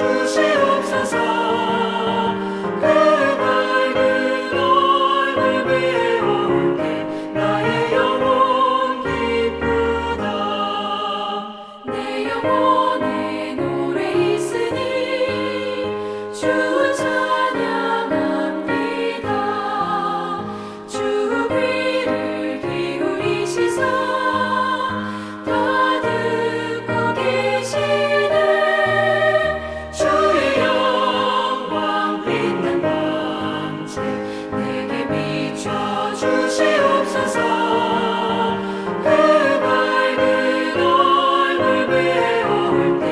주시옵소서. 그 밝은 얼굴 배울 때 나의 영혼 기쁘다. 내 영혼에 노래 있으니 주 찬양합니다. 주 귀를 기울이시사 다 듣고 계시네. 주의 영광 빛난 광채 내게 비춰 주시옵소서. 그 밝은 얼굴 배울 때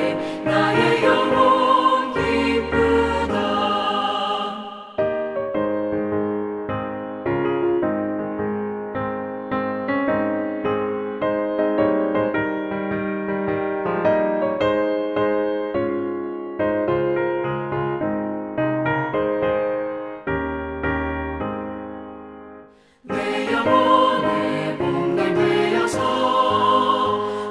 나의 영혼 기쁘다. 내 영혼의 봄날 되어서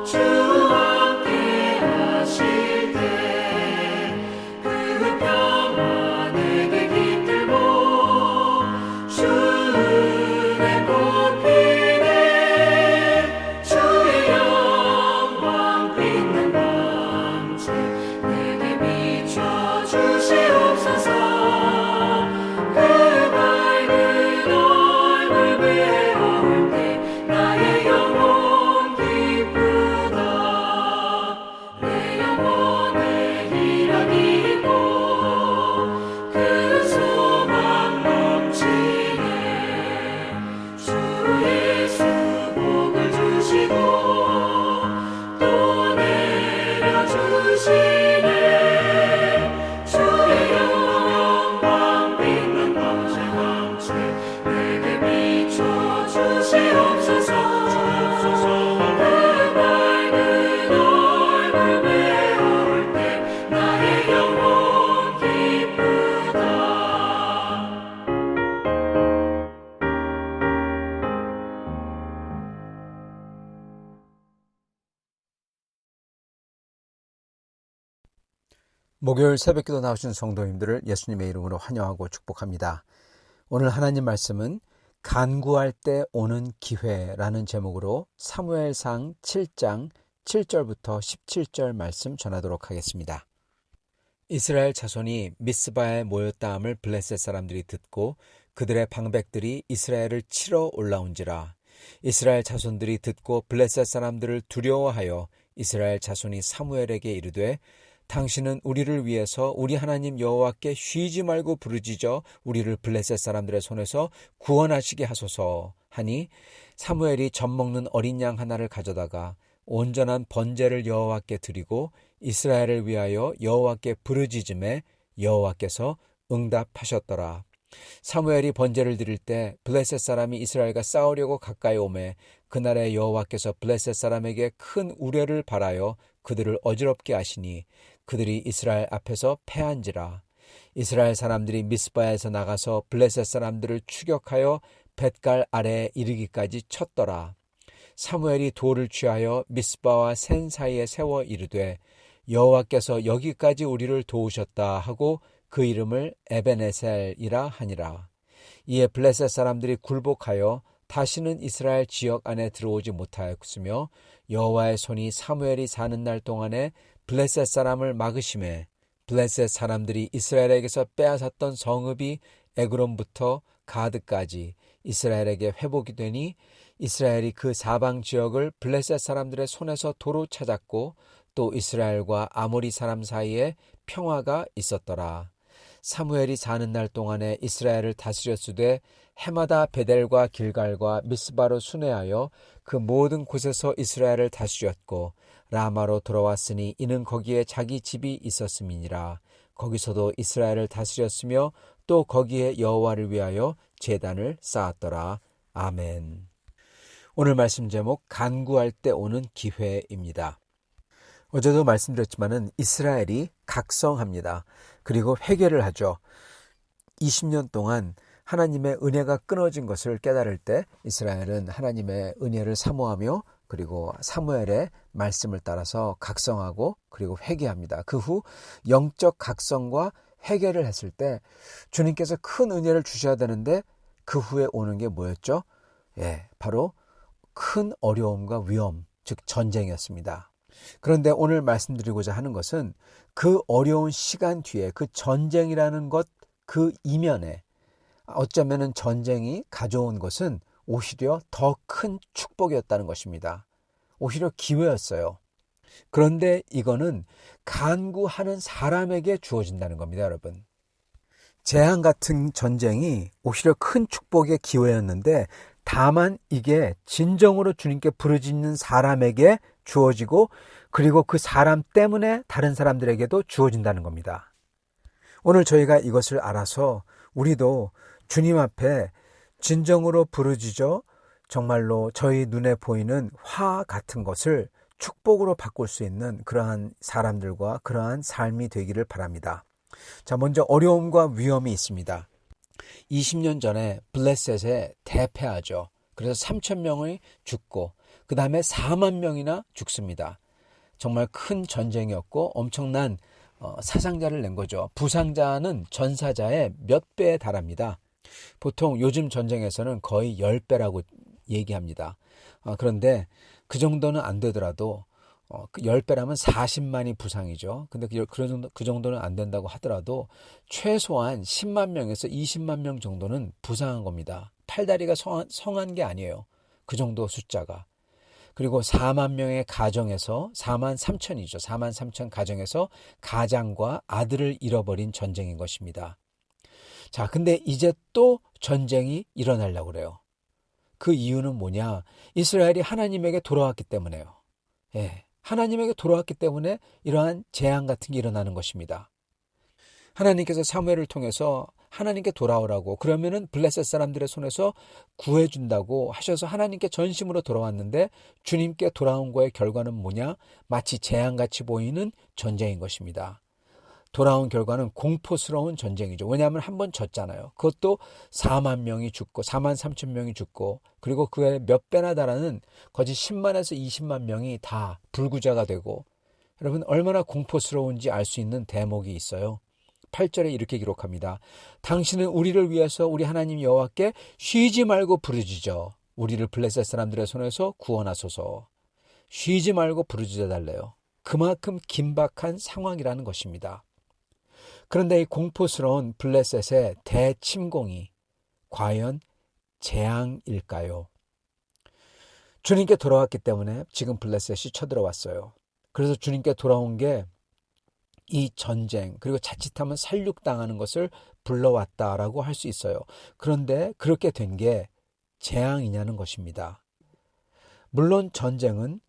주 함께 하실 때 그 평화 내게 깃들고 주 은혜 꽃피네. 주의 영광 빛난 광채 내게 비춰 주시옵소서. 그 밝은 얼굴 배울 때 나의 영혼 기쁘다. 내 영혼에 희락이 있고 그 소망 넘치네. 주 예수 복을 주시고 또 내려주시네. 주의 영광 빛난 광채 내게 비춰 주시옵소서. 그 밝은 얼굴 배울 때 나의 영혼 기쁘다. 목요일 새벽기도 나오신 성도님들을 예수님의 이름으로 환영하고 축복합니다. 오늘 하나님 말씀은 간구할 때 오는 기회라는 제목으로 사무엘상 7장 7절부터 17절 말씀 전하도록 하겠습니다. 이스라엘 자손이 미스바에 모였다함을 블레셋 사람들이 듣고 그들의 방백들이 이스라엘을 치러 올라온지라. 이스라엘 자손들이 듣고 블레셋 사람들을 두려워하여 이스라엘 자손이 사무엘에게 이르되 당신은 우리를 위해서 우리 하나님 여호와께 쉬지 말고 부르짖어 우리를 블레셋 사람들의 손에서 구원하시게 하소서 하니 사무엘이 젖먹는 어린 양 하나를 가져다가 온전한 번제를 여호와께 드리고 이스라엘을 위하여 여호와께 부르짖음에 여호와께서 응답하셨더라. 사무엘이 번제를 드릴 때 블레셋 사람이 이스라엘과 싸우려고 가까이 오매 그날에 여호와께서 블레셋 사람에게 큰 우려를 발하여 그들을 어지럽게 하시니 그들이 이스라엘 앞에서 패한지라. 이스라엘 사람들이 미스바에서 나가서 블레셋 사람들을 추격하여 벳갈 아래에 이르기까지 쳤더라. 사무엘이 돌을 취하여 미스바와 센 사이에 세워 이르되 여호와께서 여기까지 우리를 도우셨다 하고 그 이름을 에베네셀이라 하니라. 이에 블레셋 사람들이 굴복하여 다시는 이스라엘 지역 안에 들어오지 못하였으며 여호와의 손이 사무엘이 사는 날 동안에 블레셋 사람을 막으심에 블레셋 사람들이 이스라엘에게서 빼앗았던 성읍이 에그론부터 가드까지 이스라엘에게 회복이 되니 이스라엘이 그 사방 지역을 블레셋 사람들의 손에서 도로 찾았고 또 이스라엘과 아모리 사람 사이에 평화가 있었더라. 사무엘이 사는 날 동안에 이스라엘을 다스렸으되 해마다 베델과 길갈과 미스바로 순회하여 그 모든 곳에서 이스라엘을 다스렸고 라마로 돌아왔으니 이는 거기에 자기 집이 있었음이니라. 거기서도 이스라엘을 다스렸으며 또 거기에 여호와를 위하여 제단을 쌓았더라. 아멘. 오늘 말씀 제목 간구할 때 오는 기회입니다. 어제도 말씀드렸지만은 이스라엘이 각성합니다. 그리고 회개를 하죠. 20년 동안 하나님의 은혜가 끊어진 것을 깨달을 때 이스라엘은 하나님의 은혜를 사모하며 그리고 사무엘의 말씀을 따라서 각성하고 그리고 회개합니다. 그 후 영적 각성과 회개를 했을 때 주님께서 큰 은혜를 주셔야 되는데 그 후에 오는 게 뭐였죠? 바로 큰 어려움과 위험, 즉 전쟁이었습니다. 그런데 오늘 말씀드리고자 하는 것은 그 어려운 시간 뒤에 그 전쟁이라는 것 그 이면에 어쩌면은 전쟁이 가져온 것은 오히려 더 큰 축복이었다는 것입니다. 오히려 기회였어요. 그런데 이거는 간구하는 사람에게 주어진다는 겁니다, 여러분. 재앙 같은 전쟁이 오히려 큰 축복의 기회였는데 다만 이게 진정으로 주님께 부르짖는 사람에게 주어지고 그리고 그 사람 때문에 다른 사람들에게도 주어진다는 겁니다. 오늘 저희가 이것을 알아서 우리도 주님 앞에 진정으로 부르짖어 정말로 저희 눈에 보이는 화 같은 것을 축복으로 바꿀 수 있는 그러한 사람들과 그러한 삶이 되기를 바랍니다. 자, 먼저 어려움과 위험이 있습니다. 20년 전에 블레셋에 대패하죠. 그래서 3,000명이 죽고 그 다음에 4만 명이나 죽습니다. 정말 큰 전쟁이었고 엄청난 사상자를 낸 거죠. 부상자는 전사자의 몇 배에 달합니다. 보통 요즘 전쟁에서는 거의 10배라고 얘기합니다. 그런데 그 정도는 안 되더라도 10배라면 40만이 부상이죠. 근데 그 정도는 안 된다고 하더라도 최소한 10만 명에서 20만 명 정도는 부상한 겁니다. 팔다리가 성한 게 아니에요. 그 정도 숫자가. 그리고 4만 명의 가정에서 4만 3천이죠. 4만 3천 가정에서 가장과 아들을 잃어버린 전쟁인 것입니다. 자, 근데 이제 또 전쟁이 일어나려고 그래요. 그 이유는 뭐냐? 이스라엘이 하나님에게 돌아왔기 때문에요. 하나님에게 돌아왔기 때문에 이러한 재앙 같은 게 일어나는 것입니다. 하나님께서 사무엘을 통해서 하나님께 돌아오라고 그러면은 블레셋 사람들의 손에서 구해준다고 하셔서 하나님께 전심으로 돌아왔는데 주님께 돌아온 거의 결과는 뭐냐? 마치 재앙같이 보이는 전쟁인 것입니다. 돌아온 결과는 공포스러운 전쟁이죠. 왜냐하면 한 번 졌잖아요. 그것도 4만 명이 죽고 4만 3천 명이 죽고 그리고 그 외에 몇 배나 달하는 거짓 10만에서 20만 명이 다 불구자가 되고 여러분 얼마나 공포스러운지 알 수 있는 대목이 있어요. 8절에 이렇게 기록합니다. 당신은 우리를 위해서 우리 하나님 여호와께 쉬지 말고 부르짖어 우리를 블레셋 사람들의 손에서 구원하소서. 쉬지 말고 부르짖어 달래요. 그만큼 긴박한 상황이라는 것입니다. 그런데 이 공포스러운 블레셋의 대침공이 과연 재앙일까요? 주님께 돌아왔기 때문에 지금 블레셋이 쳐들어왔어요. 그래서 주님께 돌아온 게 이 전쟁 그리고 자칫하면 살육당하는 것을 불러왔다라고 할 수 있어요. 그런데 그렇게 된 게 재앙이냐는 것입니다. 물론 전쟁은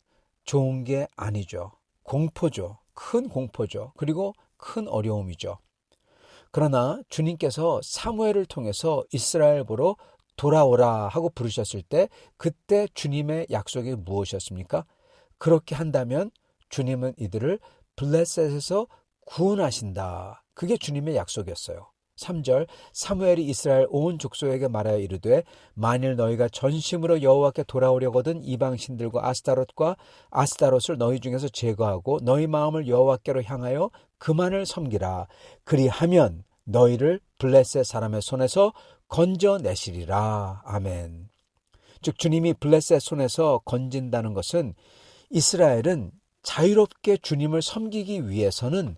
좋은 게 아니죠. 공포죠. 큰 공포죠. 그리고 큰 어려움이죠. 그러나 주님께서 사무엘을 통해서 이스라엘 보러 돌아오라 하고 부르셨을 때 그때 주님의 약속이 무엇이었습니까? 그렇게 한다면 주님은 이들을 블레셋에서 구원하신다. 그게 주님의 약속이었어요. 3절 사무엘이 이스라엘 온 족속에게 말하여 이르되 만일 너희가 전심으로 여호와께 돌아오려거든 이방 신들과 아스타롯과 아스타롯을 너희 중에서 제거하고 너희 마음을 여호와께로 향하여 그만을 섬기라. 그리하면 너희를 블레셋 사람의 손에서 건져내시리라. 아멘. 즉 주님이 블레셋 손에서 건진다는 것은 이스라엘은 자유롭게 주님을 섬기기 위해서는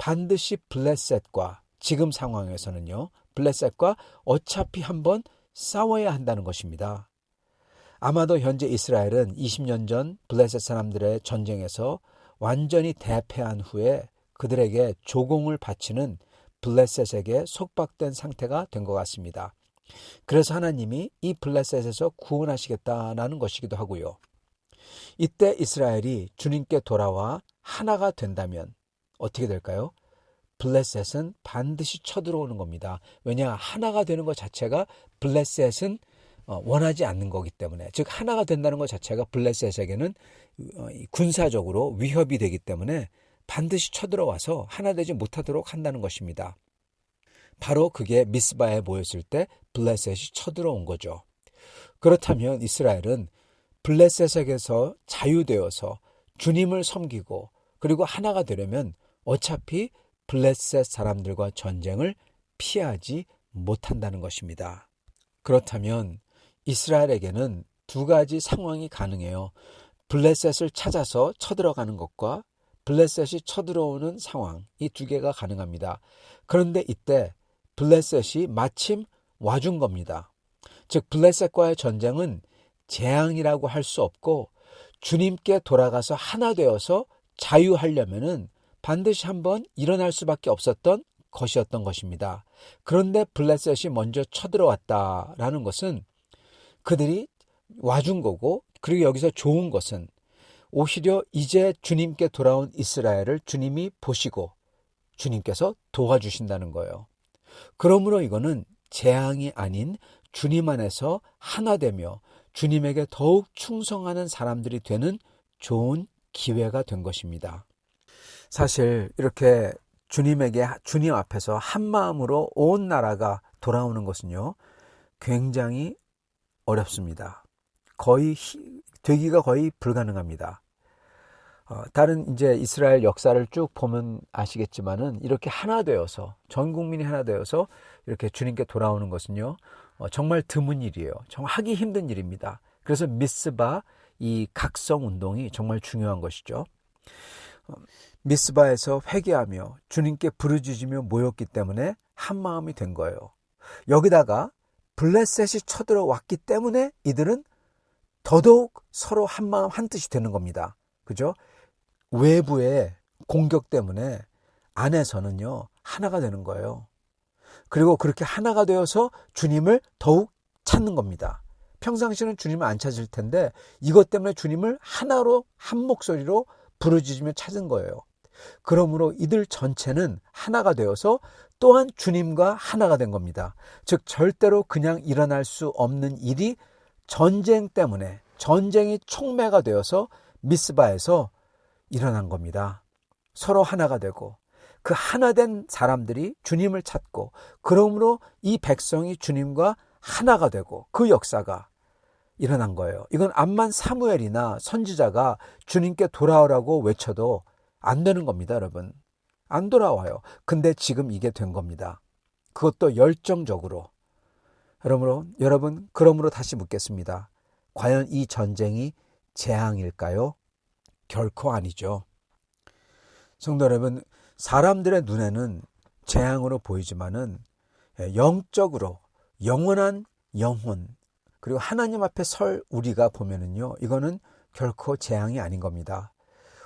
반드시 블레셋과 지금 상황에서는요. 블레셋과 어차피 한번 싸워야 한다는 것입니다. 아마도 현재 이스라엘은 20년 전 블레셋 사람들의 전쟁에서 완전히 대패한 후에 그들에게 조공을 바치는 블레셋에게 속박된 상태가 된 것 같습니다. 그래서 하나님이 이 블레셋에서 구원하시겠다는 것이기도 하고요. 이때 이스라엘이 주님께 돌아와 하나가 된다면 어떻게 될까요? 블레셋은 반드시 쳐들어오는 겁니다. 왜냐? 하나가 되는 것 자체가 블레셋은 원하지 않는 거기 때문에 즉 하나가 된다는 것 자체가 블레셋에게는 군사적으로 위협이 되기 때문에 반드시 쳐들어와서 하나 되지 못하도록 한다는 것입니다. 바로 그게 미스바에 모였을 때 블레셋이 쳐들어온 거죠. 그렇다면 이스라엘은 블레셋에게서 자유되어서 주님을 섬기고 그리고 하나가 되려면 어차피 블레셋 사람들과 전쟁을 피하지 못한다는 것입니다. 그렇다면 이스라엘에게는 두 가지 상황이 가능해요. 블레셋을 찾아서 쳐들어가는 것과 블레셋이 쳐들어오는 상황, 이 두 개가 가능합니다. 그런데 이때 블레셋이 마침 와준 겁니다. 즉 블레셋과의 전쟁은 재앙이라고 할 수 없고 주님께 돌아가서 하나 되어서 자유하려면은 반드시 한번 일어날 수밖에 없었던 것이었던 것입니다. 그런데 블레셋이 먼저 쳐들어왔다라는 것은 그들이 와준 거고, 그리고 여기서 좋은 것은 오히려 이제 주님께 돌아온 이스라엘을 주님이 보시고 주님께서 도와주신다는 거예요. 그러므로 이거는 재앙이 아닌 주님 안에서 하나 되며 주님에게 더욱 충성하는 사람들이 되는 좋은 기회가 된 것입니다. 사실 이렇게 주님 앞에서 한 마음으로 온 나라가 돌아오는 것은요, 굉장히 어렵습니다. 되기가 거의 불가능합니다. 다른 이제 이스라엘 역사를 쭉 보면 아시겠지만은 이렇게 하나 되어서, 전 국민이 하나 되어서 이렇게 주님께 돌아오는 것은요, 정말 드문 일이에요. 정말 하기 힘든 일입니다. 그래서 미스바, 이 각성 운동이 정말 중요한 것이죠. 미스바에서 회개하며 주님께 부르짖으며 모였기 때문에 한 마음이 된 거예요. 여기다가 블레셋이 쳐들어왔기 때문에 이들은 더더욱 서로 한 마음 한 뜻이 되는 겁니다. 그죠? 외부의 공격 때문에 안에서는요, 하나가 되는 거예요. 그리고 그렇게 하나가 되어서 주님을 더욱 찾는 겁니다. 평상시는 주님을 안 찾을 텐데 이것 때문에 주님을 하나로, 한 목소리로 부르짖으며 찾은 거예요. 그러므로 이들 전체는 하나가 되어서 또한 주님과 하나가 된 겁니다. 즉 절대로 그냥 일어날 수 없는 일이 전쟁 때문에, 전쟁이 촉매가 되어서 미스바에서 일어난 겁니다. 서로 하나가 되고 그 하나 된 사람들이 주님을 찾고, 그러므로 이 백성이 주님과 하나가 되고 그 역사가 일어난 거예요. 이건 암만 사무엘이나 선지자가 주님께 돌아오라고 외쳐도 안 되는 겁니다, 여러분. 안 돌아와요. 근데 지금 이게 된 겁니다. 그것도 열정적으로. 여러분, 그러므로 다시 묻겠습니다. 과연 이 전쟁이 재앙일까요? 결코 아니죠. 성도 여러분, 사람들의 눈에는 재앙으로 보이지만은 영적으로 영원한 영혼, 그리고 하나님 앞에 설 우리가 보면은요, 이거는 결코 재앙이 아닌 겁니다.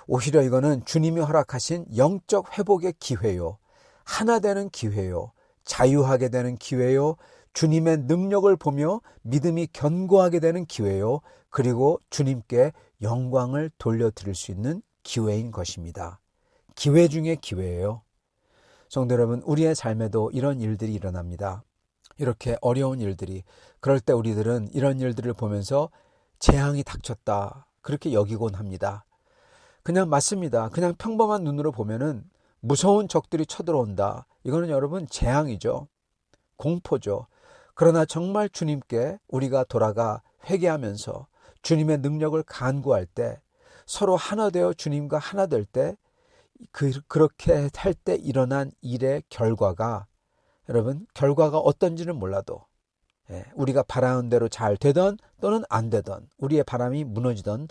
오히려 이거는 주님이 허락하신 영적 회복의 기회요, 하나 되는 기회요, 자유하게 되는 기회요, 주님의 능력을 보며 믿음이 견고하게 되는 기회요, 그리고 주님께 영광을 돌려드릴 수 있는 기회인 것입니다. 기회 중에 기회예요. 성도 여러분, 우리의 삶에도 이런 일들이 일어납니다. 이렇게 어려운 일들이. 그럴 때 우리들은 이런 일들을 보면서 재앙이 닥쳤다, 그렇게 여기곤 합니다. 그냥 맞습니다. 그냥 평범한 눈으로 보면은 무서운 적들이 쳐들어온다. 이거는 여러분 재앙이죠. 공포죠. 그러나 정말 주님께 우리가 돌아가 회개하면서 주님의 능력을 간구할 때, 서로 하나 되어 주님과 하나 될 때, 그렇게 할 때 일어난 일의 결과가, 여러분, 결과가 어떤지는 몰라도 우리가 바라는 대로 잘 되던 또는 안 되던, 우리의 바람이 무너지던,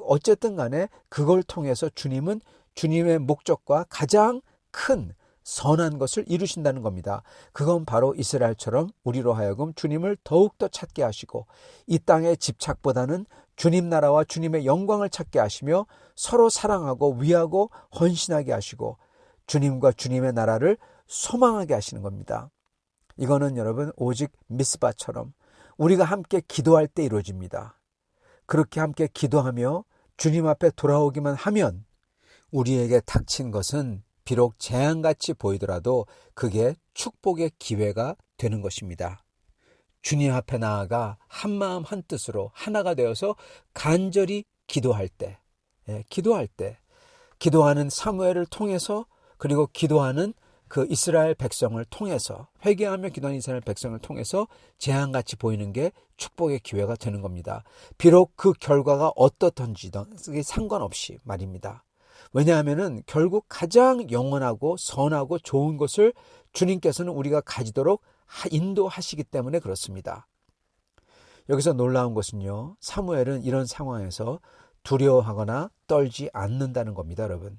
어쨌든 간에 그걸 통해서 주님은 주님의 목적과 가장 큰 선한 것을 이루신다는 겁니다. 그건 바로 이스라엘처럼 우리로 하여금 주님을 더욱더 찾게 하시고 이 땅의 집착보다는 주님 나라와 주님의 영광을 찾게 하시며 서로 사랑하고 위하고 헌신하게 하시고 주님과 주님의 나라를 소망하게 하시는 겁니다. 이거는 여러분 오직 미스바처럼 우리가 함께 기도할 때 이루어집니다. 그렇게 함께 기도하며 주님 앞에 돌아오기만 하면 우리에게 닥친 것은 비록 재앙같이 보이더라도 그게 축복의 기회가 되는 것입니다. 주님 앞에 나아가 한마음 한뜻으로 하나가 되어서 간절히 기도할 때, 기도하는 사무엘을 통해서, 그리고 기도하는 그 이스라엘 백성을 통해서 회개하며 기도하는 이스라엘 백성을 통해서 재앙같이 보이는 게 축복의 기회가 되는 겁니다. 비록 그 결과가 어떻던지든 상관없이 말입니다. 왜냐하면은 결국 가장 영원하고 선하고 좋은 것을 주님께서는 우리가 가지도록 인도하시기 때문에 그렇습니다. 여기서 놀라운 것은요, 사무엘은 이런 상황에서 두려워하거나 떨지 않는다는 겁니다, 여러분.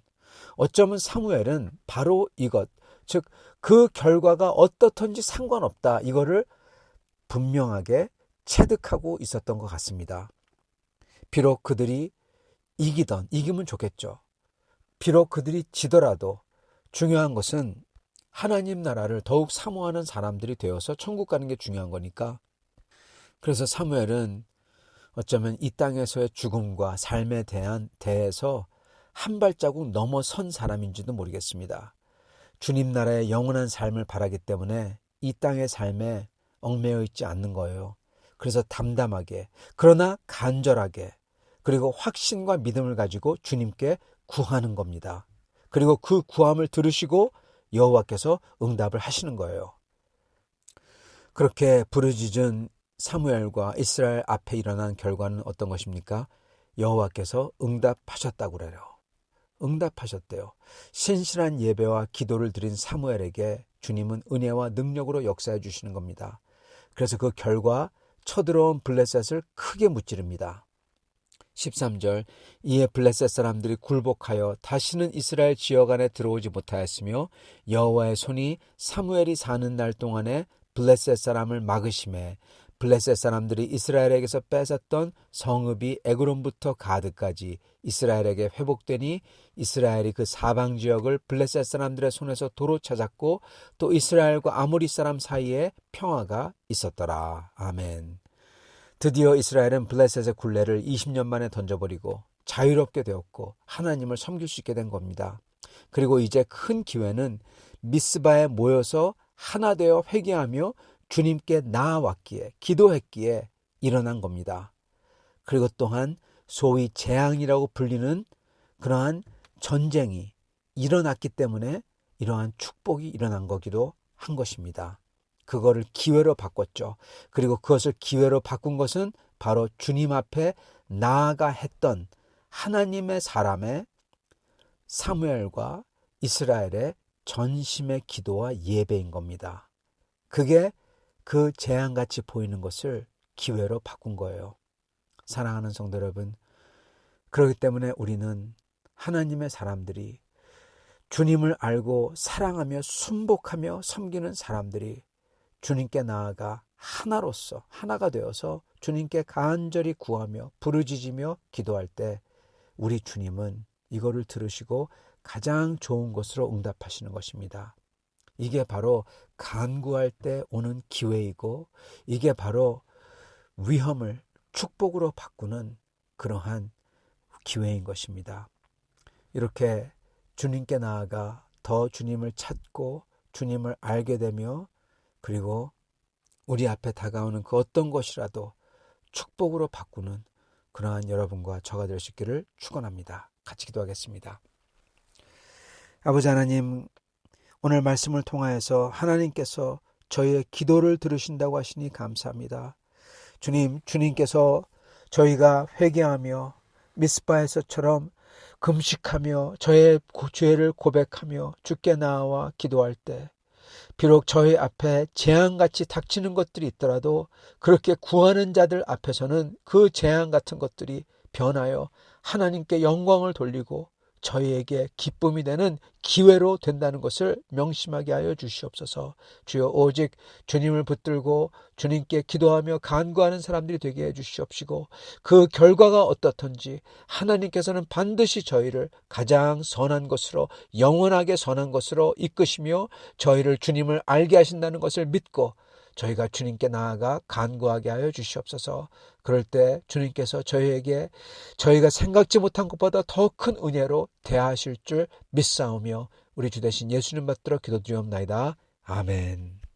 어쩌면 사무엘은 바로 이것, 즉 그 결과가 어떻든지 상관없다, 이거를 분명하게 체득하고 있었던 것 같습니다. 비록 그들이 이기면 좋겠죠. 비록 그들이 지더라도 중요한 것은 하나님 나라를 더욱 사모하는 사람들이 되어서 천국 가는 게 중요한 거니까. 그래서 사무엘은 어쩌면 이 땅에서의 죽음과 삶에 대해서 한 발자국 넘어선 사람인지도 모르겠습니다. 주님 나라의 영원한 삶을 바라기 때문에 이 땅의 삶에 얽매여 있지 않는 거예요. 그래서 담담하게, 그러나 간절하게, 그리고 확신과 믿음을 가지고 주님께 구하는 겁니다. 그리고 그 구함을 들으시고 여호와께서 응답을 하시는 거예요. 그렇게 부르짖은 사무엘과 이스라엘 앞에 일어난 결과는 어떤 것입니까? 여호와께서 응답하셨다고 그래요. 응답하셨대요. 신실한 예배와 기도를 드린 사무엘에게 주님은 은혜와 능력으로 역사해 주시는 겁니다. 그래서 그 결과 쳐들어온 블레셋을 크게 무찌릅니다. 13절, 이에 블레셋 사람들이 굴복하여 다시는 이스라엘 지역 안에 들어오지 못하였으며 여호와의 손이 사무엘이 사는 날 동안에 블레셋 사람을 막으심에 블레셋 사람들이 이스라엘에게서 뺏었던 성읍이 에그론부터 가드까지 이스라엘에게 회복되니 이스라엘이 그 사방 지역을 블레셋 사람들의 손에서 도로 찾았고 또 이스라엘과 아모리 사람 사이에 평화가 있었더라. 아멘. 드디어 이스라엘은 블레셋의 굴레를 20년 만에 던져버리고 자유롭게 되었고 하나님을 섬길 수 있게 된 겁니다. 그리고 이제 큰 기회는 미스바에 모여서 하나 되어 회개하며 주님께 나아왔기에, 기도했기에 일어난 겁니다. 그리고 또한 소위 재앙이라고 불리는 그러한 전쟁이 일어났기 때문에 이러한 축복이 일어난 거기도 한 것입니다. 그거를 기회로 바꿨죠. 그리고 그것을 기회로 바꾼 것은 바로 주님 앞에 나아가 했던 하나님의 사람의 사무엘과 이스라엘의 전심의 기도와 예배인 겁니다. 그게 그 재앙같이 보이는 것을 기회로 바꾼 거예요. 사랑하는 성도 여러분, 그렇기 때문에 우리는 하나님의 사람들이 주님을 알고 사랑하며 순복하며 섬기는 사람들이 주님께 나아가 하나로서 하나가 되어서 주님께 간절히 구하며 부르짖으며 기도할 때 우리 주님은 이거를 들으시고 가장 좋은 것으로 응답하시는 것입니다. 이게 바로 간구할 때 오는 기회이고 이게 바로 위험을 축복으로 바꾸는 그러한 기회인 것입니다. 이렇게 주님께 나아가 더 주님을 찾고 주님을 알게 되며 그리고 우리 앞에 다가오는 그 어떤 것이라도 축복으로 바꾸는 그러한 여러분과 저가 될 수 있기를 축원합니다. 같이 기도하겠습니다. 아버지 하나님, 오늘 말씀을 통하여서 하나님께서 저희의 기도를 들으신다고 하시니 감사합니다. 주님, 주님께서 저희가 회개하며 미스바에서처럼 금식하며 저의 죄를 고백하며 주께 나아와 기도할 때 비록 저희 앞에 재앙같이 닥치는 것들이 있더라도 그렇게 구하는 자들 앞에서는 그 재앙 같은 것들이 변하여 하나님께 영광을 돌리고 저희에게 기쁨이 되는 기회로 된다는 것을 명심하게 하여 주시옵소서. 주여, 오직 주님을 붙들고 주님께 기도하며 간구하는 사람들이 되게 해 주시옵시고 그 결과가 어떻든지 하나님께서는 반드시 저희를 가장 선한 것으로 영원하게 선한 것으로 이끄시며 저희를 주님을 알게 하신다는 것을 믿고 저희가 주님께 나아가 간구하게 하여 주시옵소서. 그럴 때 주님께서 저희에게 저희가 생각지 못한 것보다 더 큰 은혜로 대하실 줄 믿사오며 우리 주 되신 예수님 받들어 기도드리옵나이다. 아멘.